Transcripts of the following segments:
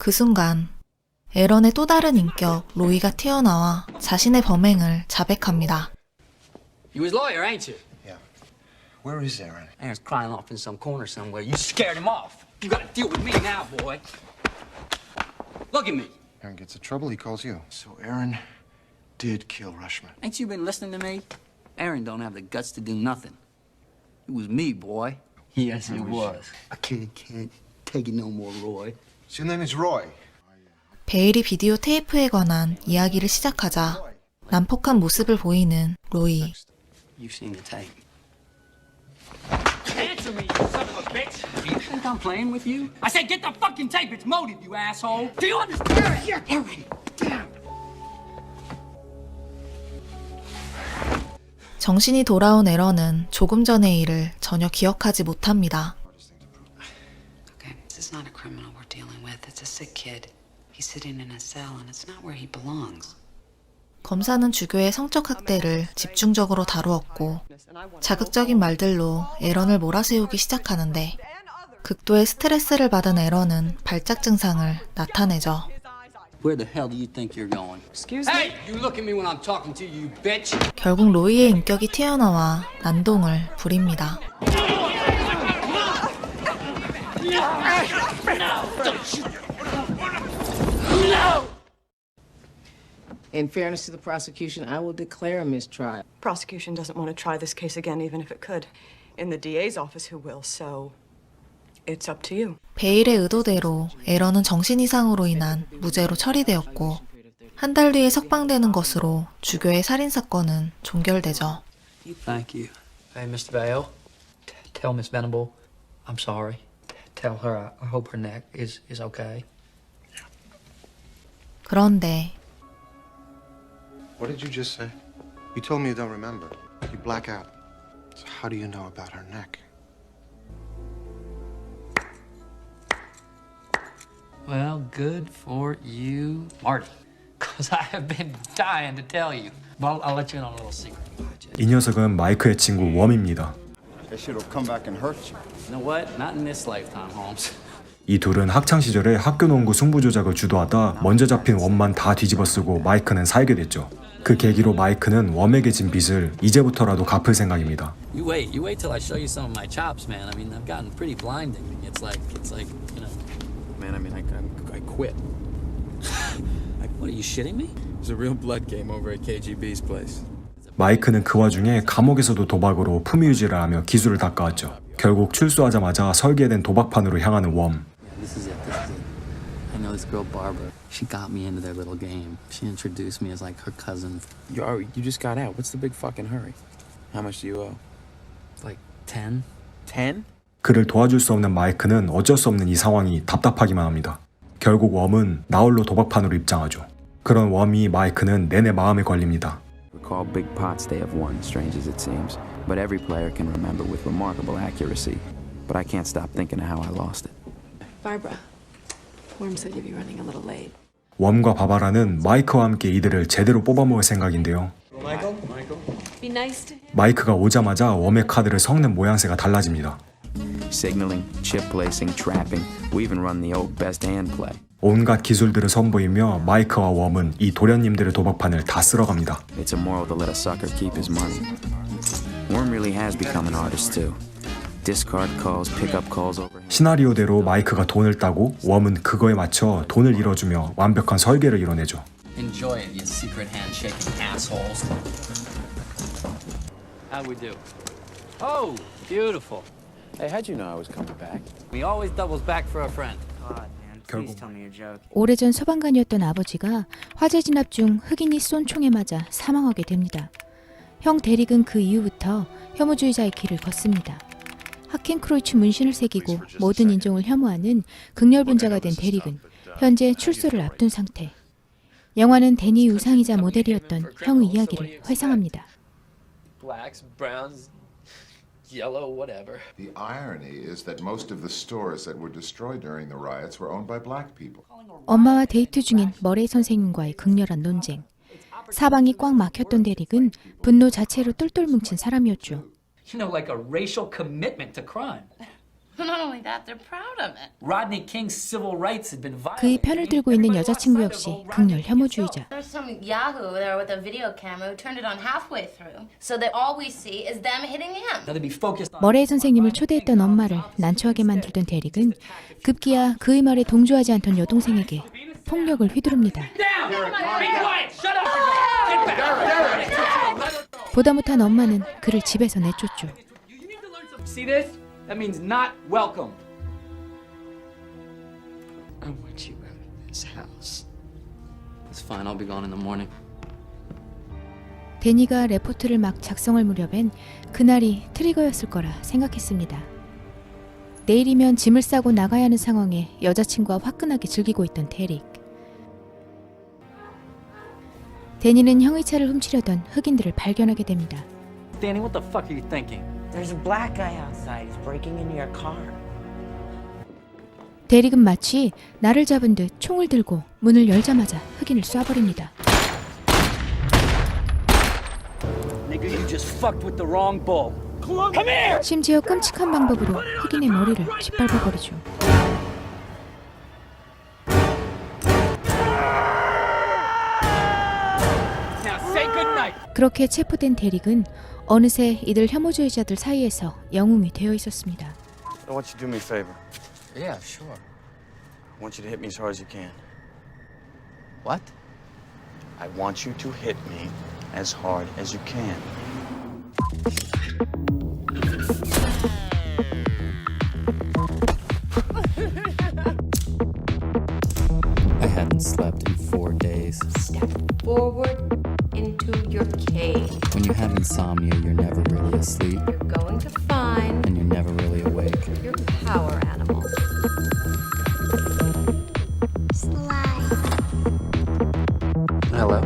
그 순간 에런의 또 다른 인격 로이가 튀어나와 자신의 범행을 자백합니다. You his lawyer, ain't you? Yeah. Where is Aaron? Aaron's crying off in some corner somewhere. You scared him off. You gotta deal with me now, boy. Look at me. Aaron gets in trouble, he calls you. So Aaron did kill Rushman. Ain't you been listening to me? Aaron don't have the guts to do nothing. It was me, boy. Yes, it was. I can't take it no more, Roy. So your name is Roy. 베일이 비디오 테이프에 관한 이야기를 시작하자 난폭한 모습을 보이는 로이. You've seen the tape. Answer me, you son of a bitch! Do you think I'm playing with you? I said get the fucking tape! It's motive, you asshole! Do you understand? Yeah, Aaron! Damn! 정신이 돌아온 에런은 조금 전의 일을 전혀 기억하지 못합니다. Okay, this is not a criminal we're dealing with. It's a sick kid. He's sitting in a cell and it's not where he belongs. 검사는 주교의 성적 학대를 집중적으로 다루었고 자극적인 말들로 에런을 몰아세우기 시작하는데 극도의 스트레스를 받은 에런은 발작 증상을 나타내죠. Where the hell do you think you're going? Excuse me? Hey! You look at me when I'm talking to you, you bitch! 결국 로이의 인격이 튀어나와 난동을 부립니다. In fairness to the prosecution, I will declare a mistrial. Prosecution doesn't want to try this case again, even if it could. In the DA's office, who will, so it's up to you. 베일의 의도대로 에런은 정신 이상으로 인한 무죄로 처리되었고 한 달 뒤에 석방되는 것으로 주교의 살인사건은 종결되죠. Thank you. Hey, Mr. Vale, tell Miss Venable I'm sorry. Tell her I hope her neck is okay. 그런데 What did you just say? You told me you don't remember. You black out. So how do you know about her neck? Well, good for you, Marty. Because I have been dying to tell you. Well, I'll let you in on a little secret. 이 녀석은 마이크의 친구 웜입니다. They should have come back and hurt you. You know what? Not in this lifetime, Holmes. 이 둘은 학창시절에 학교 농구 승부 조작을 주도하다 먼저 잡힌 웜만 다 뒤집어쓰고 마이크는 살게 됐죠. 그 계기로 마이크는 웜에게 진 빚을 이제부터라도 갚을 생각입니다. You wait till I show you some of my chops, man. I mean, I've gotten pretty blinding. It's like, you know. Man, I mean, I quit. What, are you shitting me? It was a real blood game over at KGB's place. 마이크는 그 와중에 감옥에서도 도박으로 품위 유지를 하며 기술을 닦아왔죠. 결국 출소하자마자 설계된 도박판으로 향하는 웜. This is it. I know this girl Barbara. She got me into their little game. She introduced me as like her cousin. You just got out. What's the big fucking hurry? How much do you owe? Like 10? 10? 그를 도와줄 수 없는 마이크는 어쩔 수 없는 이 상황이 답답하기만 합니다. 결국 웜은 나홀로 도박판으로 입장하죠. 그런 웜이 마이크는 내내 마음에 걸립니다. Recall big pots they have won, strange as it seems. But every player can remember with remarkable accuracy. But I can't stop thinking of how I lost it. Barbara, Worm said you'd be running a little late. 웜과 바바라는 마이크와 함께 이들을 제대로 뽑아먹을 생각인데요. Be nice to him. 마이크가 오자마자 웜의 카드를 섞는 모양새가 달라집니다. Signaling, chip placing, trapping. We even run the old best hand play. 온갖 기술들을 선보이며 마이크와 웜은 이 도련님들의 도박판을 다 쓸어갑니다. It's immoral to let a sucker keep his money. Worm really has become an artist too. Discard calls, pick-up calls over. 시나리오대로 마이크가 돈을 따고 웜은 그거에 맞춰 돈을 잃어주며 완벽한 설계를 이뤄내죠. Enjoy it, you secret handshaking assholes. How'd we do? Oh, beautiful. Hey, how'd you know I was coming back? We always doubles back for a friend. 결국 오래전 소방관이었던 아버지가 화재 진압 중 흑인이 쏜 총에 맞아 사망하게 됩니다. 형 데릭은 그 이후부터 혐오주의자의 길을 걷습니다. 하켄크로이츠 문신을 새기고 모든 인종을 혐오하는 극렬분자가 된 데릭은 현재 출소를 앞둔 상태. 영화는 데니의 우상이자 모델이었던 형의 이야기를 회상합니다. Blacks, browns, yellow, whatever. The irony is that most of the stores that were destroyed during the riots were owned by black people. 엄마와 데이트 중인 머레이 선생님과의 극렬한 논쟁. 사방이 꽉 막혔던 데릭은 분노 자체로 똘똘 뭉친 사람이었죠. You know, like a racial commitment to crime. Not only that, they're proud of it. Rodney King's civil rights had been 그의 violated. 편을 들고 있는 여자친구 역시 극렬 혐오주의자. There's some yahoo there with a video camera who turned it on halfway through, so that all we see is them hitting him. Now they'd be focused on 머레이 선생님을 초대했던 엄마를 난처하게 만들던 대릭은 급기야 그의 말에 동조하지 않던 여동생에게 폭력을 휘두릅니다. 보다 못한 엄마는 그를 집에서 내쫓죠. See this? That means not welcome. I want you out of this house. It's fine. I'll be gone in the morning. 데니가 레포트를 막 작성할 무렵엔 그날이 트리거였을 거라 생각했습니다. 내일이면 짐을 싸고 나가야 하는 상황에 여자친구와 화끈하게 즐기고 있던 데릭. 데니는 형의 차를 훔치려던 흑인들을 발견하게 됩니다. Danny, what the fuck are you thinking? There's a black guy outside. He's breaking into your car. 데릭은 마치 나를 잡은 듯 총을 들고 문을 열자마자 흑인을 쏴버립니다. Nigga, you just fucked with the wrong bull. Come here! 심지어 끔찍한 방법으로 흑인의 머리를 짓밟아버리죠. Now say goodnight. 그렇게 체포된 데릭은 어느새 이들 혐오주의자들 사이에서 영웅이 되어 있었습니다. I want you to do me a favor. Yeah, sure. I want you to hit me as hard as you can. What? I want you to hit me as hard as you can. I hadn't slept in 4 days. Step forward into your cave. When you have insomnia, you're never really asleep, You're going to find and you're never really awake. your power animal. Hello.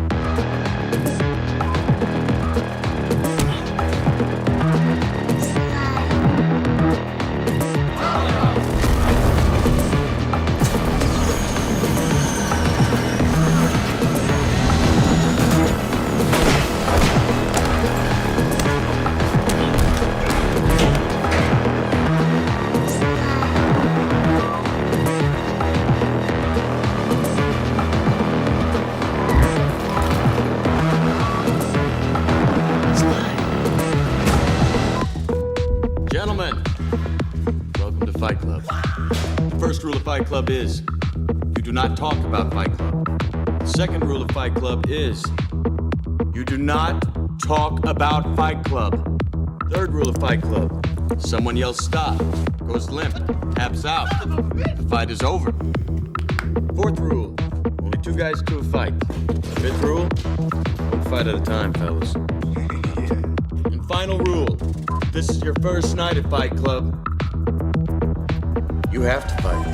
Gentlemen, welcome to Fight Club. The first rule of Fight Club is you do not talk about Fight Club. The second rule of Fight Club is you do not talk about Fight Club. Third rule of Fight Club, someone yells stop, goes limp, taps out. The fight is over. Fourth rule, only 2 guys to a fight. Fifth rule, 1 fight at a time, fellas. And final rule, if this is your first night at Fight Club, you have to fight.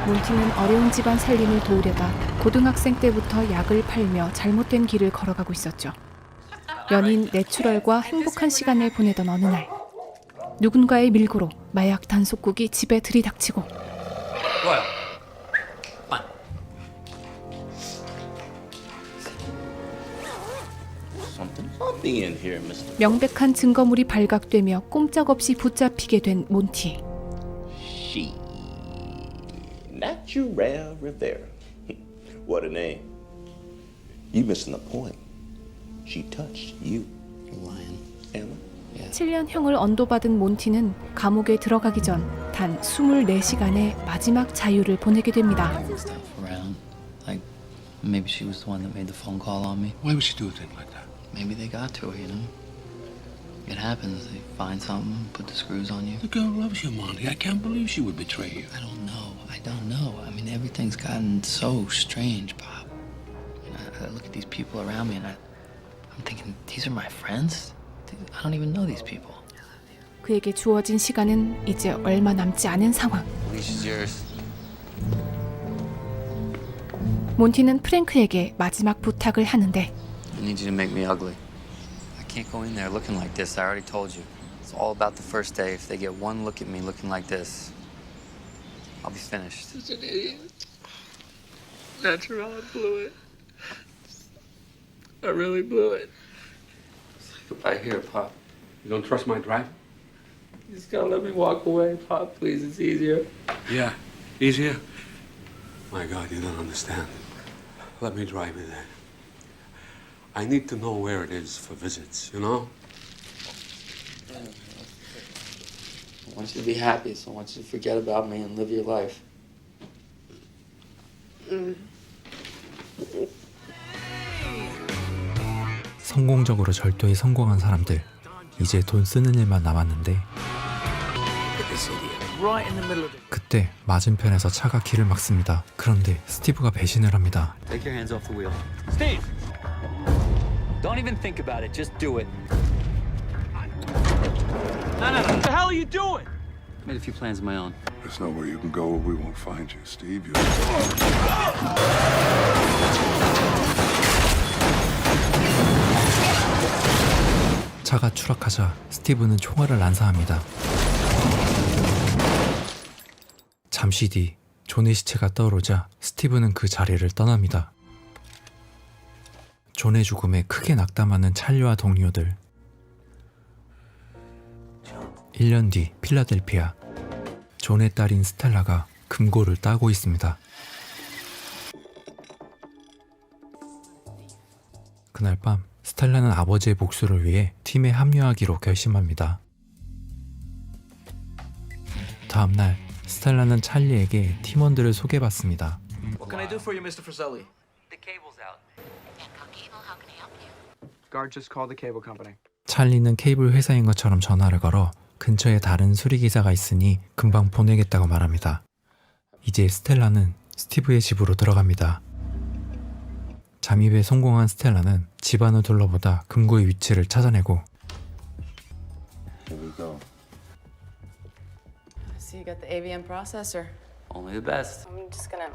몬티는 어려운 집안 살림을 도우려다 고등학생 때부터 약을 팔며 잘못된 길을 걸어가고 있었죠. 연인 내추럴과 행복한 시간을 보내던 어느 날, 누군가의 밀고로 마약 단속국이 집에 들이닥치고 Royal, come on. Something in here, Mr. 명백한 증거물이 발각되며 꼼짝없이 붙잡히게 된 몬티. She. Naturel Rivera. What a name. You missing the point. She touched you. You're lying. Emma? 7년형을 언도받은 몬티는 감옥에 들어가기 전 단 24시간의 마지막 자유를 보내게 됩니다. Stuff around. Like, maybe she was the one that made the phone call on me. Why would she do a thing like that? Maybe they got to her, you know? It happens. They find something, put the screws on you. The girl loves you, Monty. I can't believe she would betray you. I don't know. I mean, everything's gotten so strange, Bob. I look at these people around me and I'm thinking, these are my friends? I don't even know these people. 그에게 주어진 시간은 이제 얼마 남지 않은 상황. Leash is yours. 몬티는 프랭크에게 마지막 부탁을 하는데 I need you to make me ugly. I can't go in there looking like this. I already told you. It's all about the first day. If they get one look at me looking like this, I'll be finished. Such an idiot. Natural, I blew it. I really blew it. Say goodbye here, Pop. You don't trust my driving? just gonna let me walk away, Pop, please. It's easier. Yeah, easier? My God, you don't understand. Let me drive you there. I need to know where it is for visits, you know? I want you to be happy, so I want you to forget about me and live your life. 성공적으로 절도에 성공한 사람들. 이제 돈 쓰는 일만 남았는데 그때 맞은편에서 차가 길을 막습니다. 그런데 스티브가 배신을 합니다. Take your hands off the wheel. Steve! Don't even think about it. Just do it. No. What the hell are you doing? Made a few plans of my own. There's nowhere you can go where we won't find you, Steve. 차가 추락하자 스티브는 총알을 난사합니다. 잠시 뒤 존의 시체가 떠오르자 스티브는 그 자리를 떠납니다. 존의 죽음에 크게 낙담하는 찰리와 동료들. 1년 뒤 필라델피아. 존의 딸인 스텔라가 금고를 따고 있습니다. 그날 밤 스텔라는 아버지의 복수를 위해 팀에 합류하기로 결심합니다. 다음날 스텔라는 찰리에게 팀원들을 소개받습니다. What can I do for you, Mr. Frizzelli? The cable's out. Guard just called the cable company. 찰리는 케이블 회사인 것처럼 전화를 걸어 근처에 다른 수리기사가 있으니 금방 보내겠다고 말합니다. 이제 스텔라는 스티브의 집으로 들어갑니다. 잠입에 성공한 스텔라는 집안을 둘러보다 금고의 위치를 찾아내고 Here we go. So you got the AVM processor. Only the best. I'm just gonna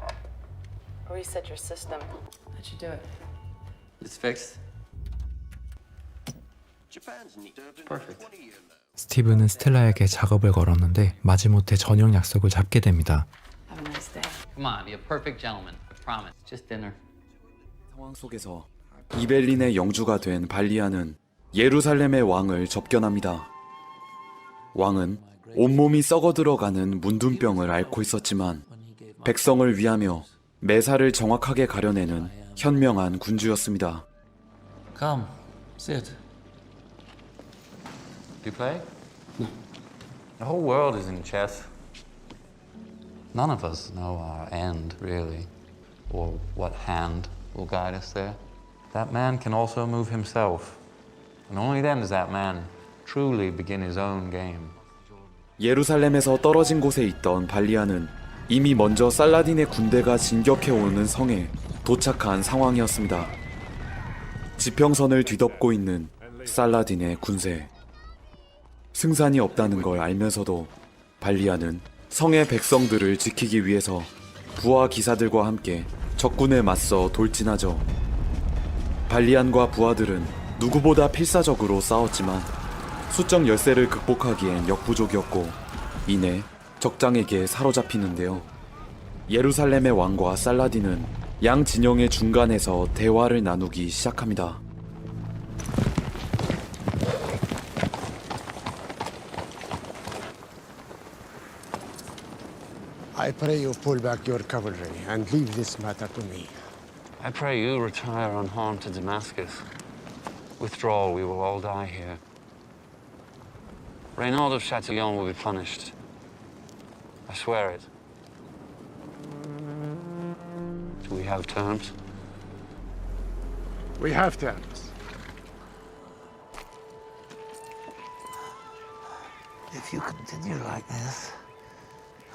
reset your system. How'd you do it? It's fixed. Perfect. 스티브는 스텔라에게 작업을 걸었는데 마지못해 저녁 약속을 잡게 됩니다. Have a nice day. Come on, be a perfect gentleman. I promise. Just dinner. 상황 속에서 이벨린의 영주가 된 발리아는 예루살렘의 왕을 접견합니다. 왕은 온몸이 썩어들어가는 문둥병을 앓고 있었지만 백성을 위하며 매사를 정확하게 가려내는 현명한 군주였습니다. Come, sit. Do you play? No. The whole world is in chess. None of us know our end, really, or what hand will guide us there. That man can also move himself, and only then does that man truly begin his own game. 예루살렘에서 떨어진 곳에 있던 발리아는 이미 먼저 살라딘의 군대가 진격해오는 성에 도착한 상황이었습니다. 지평선을 뒤덮고 있는 살라딘의 군세. 승산이 없다는 걸 알면서도 발리아는 성의 백성들을 지키기 위해서 부하 기사들과 함께 적군에 맞서 돌진하죠. 발리안과 부하들은 누구보다 필사적으로 싸웠지만 수적 열세를 극복하기엔 역부족이었고 이내 적장에게 사로잡히는데요. 예루살렘의 왕과 살라딘은 양 진영의 중간에서 대화를 나누기 시작합니다. I pray you pull back your cavalry and leave this matter to me. I pray you retire unharmed to Damascus. Withdraw, we will all die here. Reynald of Chatillon will be punished. I swear it. Do we have terms? We have terms. If you continue like this,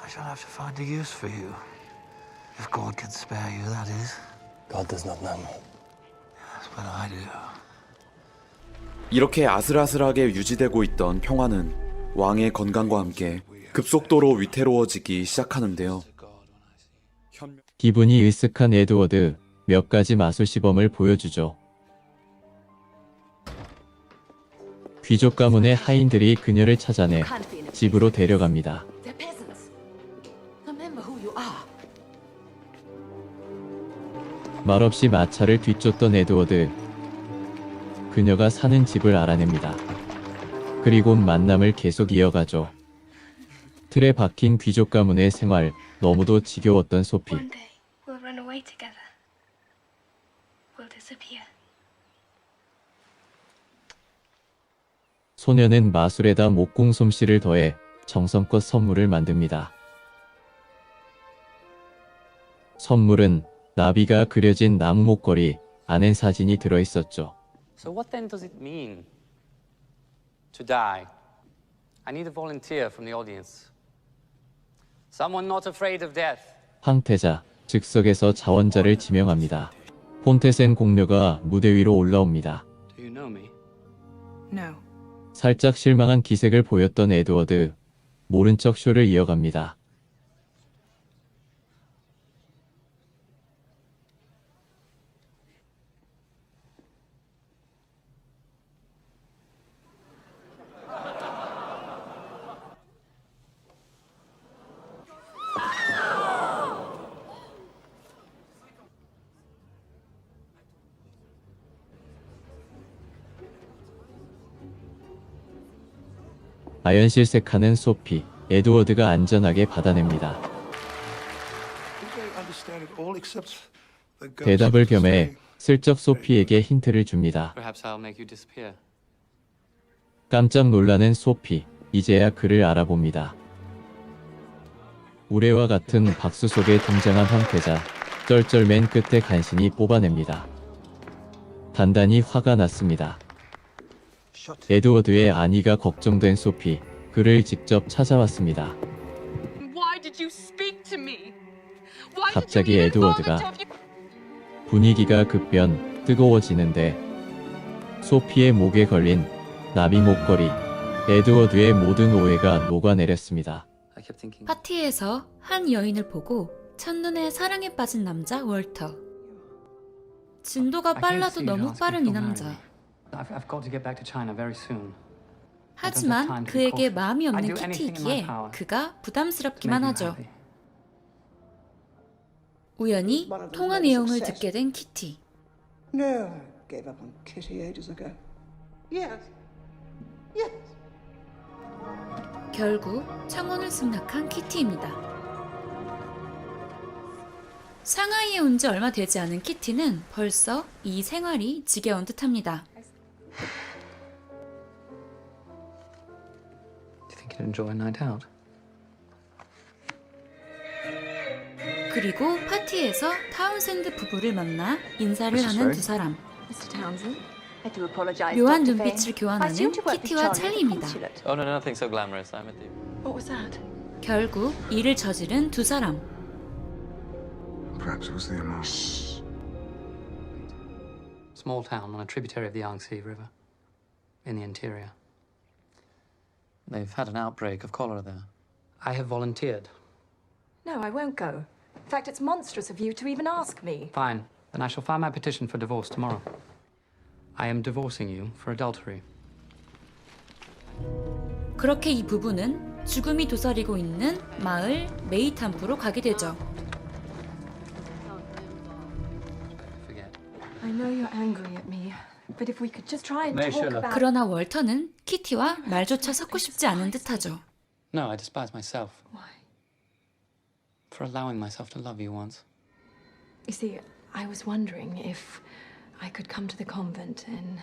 I shall have to find a use for you. If God can spare you, that is. God does not know me. Yes, but I do. 이렇게 아슬아슬하게 유지되고 있던 평화는 왕의 건강과 함께 급속도로 위태로워지기 시작하는데요. 기분이 으쓱한 에드워드, 몇 가지 마술 시범을 보여주죠. 귀족 가문의 하인들이 그녀를 찾아내 집으로 데려갑니다. 말없이 마차를 뒤쫓던 에드워드, 그녀가 사는 집을 알아냅니다. 그리고 만남을 계속 이어가죠. 틀에 박힌 귀족 가문의 생활, 너무도 지겨웠던 소피. One day, we'll run away together. We'll disappear. 소녀는 마술에다 목공 솜씨를 더해 정성껏 선물을 만듭니다. 선물은 나비가 그려진 나무 목걸이, 안엔 사진이 들어있었죠. So what then does it mean to die? I need a volunteer from the audience. Someone not afraid of death. 황태자, 즉석에서 자원자를 지명합니다. 폰테센 공녀가 무대 위로 올라옵니다. Do you know me? No. 살짝 실망한 기색을 보였던 에드워드, 모른 척 쇼를 이어갑니다. 아연실색하는 소피, 에드워드가 안전하게 받아냅니다. 대답을 겸해 슬쩍 소피에게 힌트를 줍니다. Perhaps I'll make you disappear. 깜짝 놀라는 소피, 이제야 그를 알아봅니다. 우레와 같은 박수 속에 등장한 황태자, 쩔쩔맨 끝에 간신히 뽑아냅니다. 단단히 화가 났습니다. 에드워드의 안위가 걱정된 소피, 그를 직접 찾아왔습니다. Why did you speak to me? Why did 갑자기 you even 에드워드가 bother to- 분위기가 급변 뜨거워지는데 소피의 목에 걸린 나비 목걸이, 에드워드의 모든 오해가 녹아내렸습니다. 파티에서 한 여인을 보고 첫눈에 사랑에 빠진 남자 월터. 진도가 빨라도 너무 빠른 이 남자. I've got to get back to China very soon. 하지만 그에게 마음이 없는 키티이기에 그가 부담스럽기만 하죠. 우연히 통화 내용을 듣게 된 키티. No, I gave up on Kitty ages ago. Yes. Yes. 결국 청혼을 승낙한 키티입니다. 상하이에 온 지 얼마 되지 않은 키티는 벌써 이 생활이 지겨운 듯합니다. Do you think you'd enjoy a night out? 그리고 파티에서 타운센드 부부를 만나 인사를 하는 두 사람. 묘한 눈빛을 교환하는 키티와 찰리입니다. Oh no, nothing so glamorous. I'm a thief. What was that? 결국 일을 저지른 두 사람. Perhaps it was the amount. Small town on a tributary of the Yangtze River, in the interior. They've had an outbreak of cholera there. I have volunteered. No, I won't go. In fact, it's monstrous of you to even ask me. Fine. Then I shall file my petition for divorce tomorrow. I am divorcing you for adultery. 그렇게 이 부부는 죽음이 도사리고 있는 마을 메이탐프로 가게 되죠. I know you're angry at me, but if we could just try and talk about... 그러나 월터는 키티와 말조차 섞고 싶지 않은 듯하죠. No, I despise myself. Why? For allowing myself to love you once. You see, I was wondering if I could come to the convent and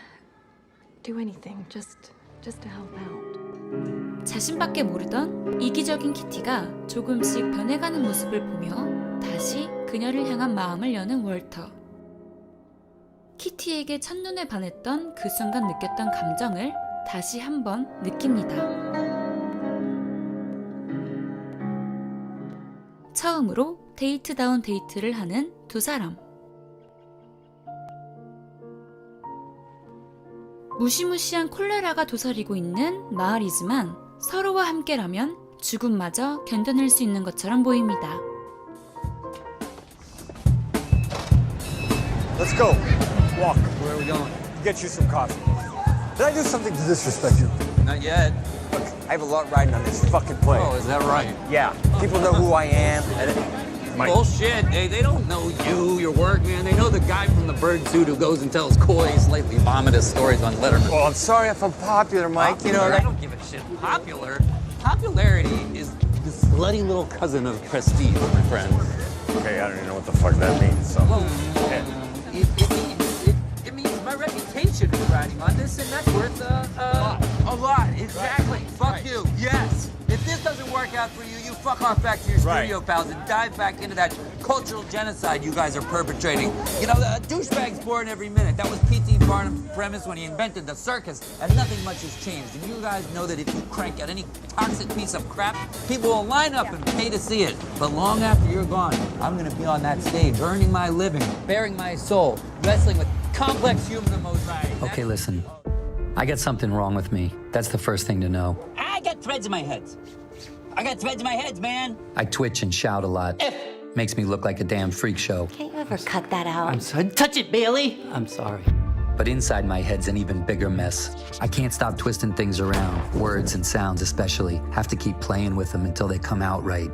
do anything just to help out. 자신밖에 모르던 이기적인 키티가 조금씩 변해가는 모습을 보며 다시 그녀를 향한 마음을 여는 월터. 키티에게 첫눈에 반했던 그 순간 느꼈던 감정을 다시 한번 느낍니다. 처음으로 데이트다운 데이트를 하는 두 사람. 무시무시한 콜레라가 도사리고 있는 마을이지만 서로와 함께라면 죽음마저 견뎌낼 수 있는 것처럼 보입니다. Let's go. Walk. Where are we going? Get you some coffee. Did I do something to disrespect you? Not yet. Look, I have a lot riding on this fucking plane. Oh, is that right? Yeah. People know who I am. And Bullshit. They don't know you, your work, man. They know the guy from the bird suit who goes and tells coy, slightly vomitous stories on Letterman. Well, I'm sorry if I'm popular, Mike. You know, I don't give a shit. Popularity is the slutty little cousin of prestige, my friend. Okay, I don't even know what the fuck that means. So. It means my reputation is riding on this, and that's worth a lot. Exactly. Fuck you. Yes. If this doesn't work out for you, you fuck off back to your studio pals and dive back into that cultural genocide you guys are perpetrating. You know, the douchebag's born every minute. That was P.T. Barnum's premise when he invented the circus, and nothing much has changed. And you guys know that if you crank out any toxic piece of crap, people will line up and pay to see it. But long after you're gone, I'm gonna be on that stage, earning my living, bearing my soul, wrestling with complex human emotions. Okay, listen. I got something wrong with me. That's the first thing to know. I got threads in my head. I got threads in my head, man. I twitch and shout a lot. Makes me look like a damn freak show. Can't you ever cut that out? I'm sorry. Touch it, Bailey. I'm sorry. But inside my head's an even bigger mess. I can't stop twisting things around. Words and sounds especially. Have to keep playing with them until they come out right.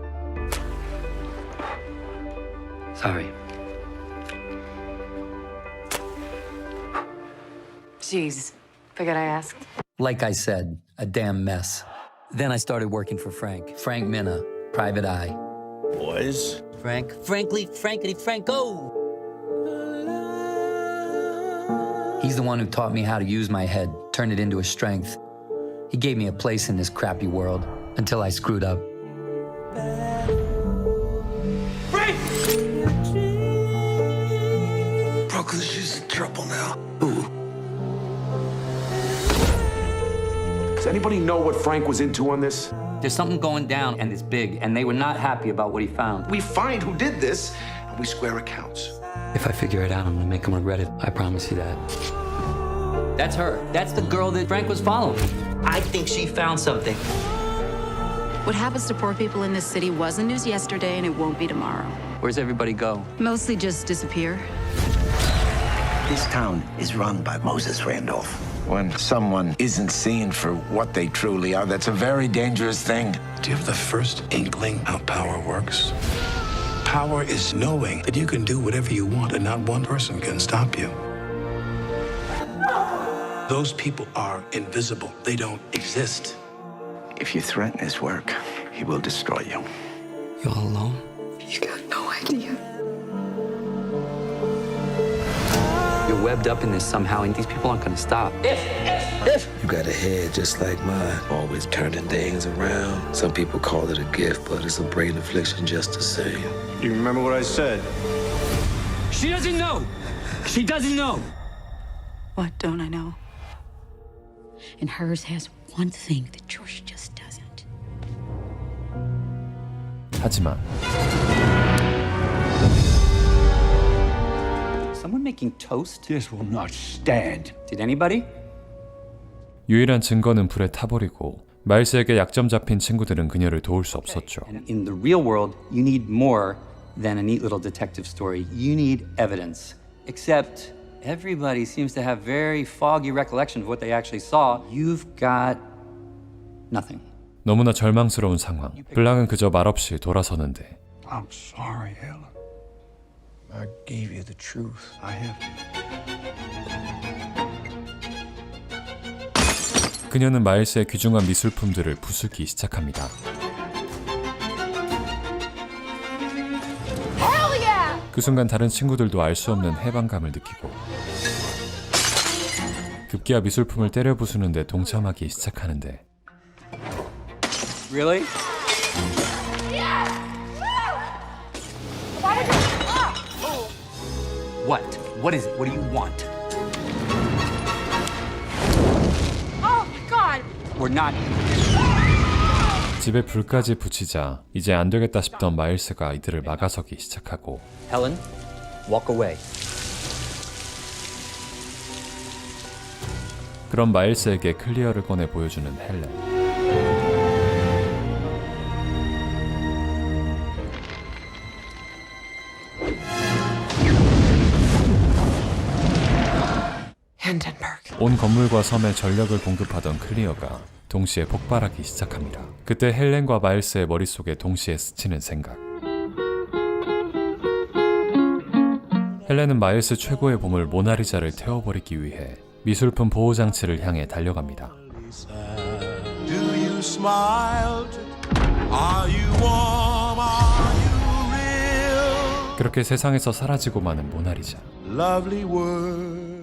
Sorry. Jeez, forget I asked. Like I said, a damn mess. Then I started working for Frank. Frank Minna, Private Eye. Boys. Frankly, Franco. He's the one who taught me how to use my head, turn it into a strength. He gave me a place in this crappy world until I screwed up. Frank! Brooklyn, she's in trouble now. Who? Does anybody know what Frank was into on this? There's something going down, and it's big, and they were not happy about what he found. We find who did this, and we square accounts. If I figure it out, I'm gonna make him regret it. I promise you that. That's her. That's the girl that Frank was following. I think she found something. What happens to poor people in this city wasn't news yesterday, and it won't be tomorrow. Where's everybody go? Mostly just disappear. This town is run by Moses Randolph. When someone isn't seen for what they truly are, that's a very dangerous thing. Do you have the first inkling how power works? Power is knowing that you can do whatever you want and not one person can stop you. Those people are invisible. They don't exist. If you threaten his work, he will destroy you. You all alone? You got no idea. You're webbed up in this somehow, and these people aren't gonna stop. You got a head just like mine, always turning things around. Some people call it a gift, but it's a brain affliction just the same. Do you remember what I said? She doesn't know. She doesn't know. What don't I know? And hers has one thing that yours just doesn't. 하지만 Someone making toast? This will not stand. Did anybody? 유일한 증거는 불에 타버리고 마일스에게 약점 잡힌 친구들은 그녀를 도울 수 없었죠. In the real world, you need more than a neat little detective story. You need evidence. Except everybody seems to have very foggy recollection of what they actually saw. You've got nothing. 너무나 절망스러운 상황. 블랑은 그저 말없이 돌아서는데 I'm sorry, Helen. I gave you the truth. I have. 그녀는 마일스의 귀중한 미술품들을 부수기 시작합니다. 그 순간 다른 친구들도 알 수 없는 해방감을 느끼고 급기야 미술품을 때려 부수는데 동참하기 시작하는데 Really? What? What is it? What do you want? Oh my God! We're not. 집에 불까지 붙이자 이제 안 되겠다 싶던 마일스가 이들을 막아서기 시작하고 Helen, walk away. 그런 마일스에게 클리어를 꺼내 보여주는 헬렌. 온 건물과 섬에 전력을 공급하던 클리어가 동시에 폭발하기 시작합니다. 그때 헬렌과 마일스의 머릿속에 동시에 스치는 생각. 헬렌은 마일스 최고의 보물 모나리자를 태워버리기 위해 미술품 보호장치를 향해 달려갑니다. Do you smile? Are you warm? Are you real? 그렇게 세상에서 사라지고 마는 모나리자. Lovely word.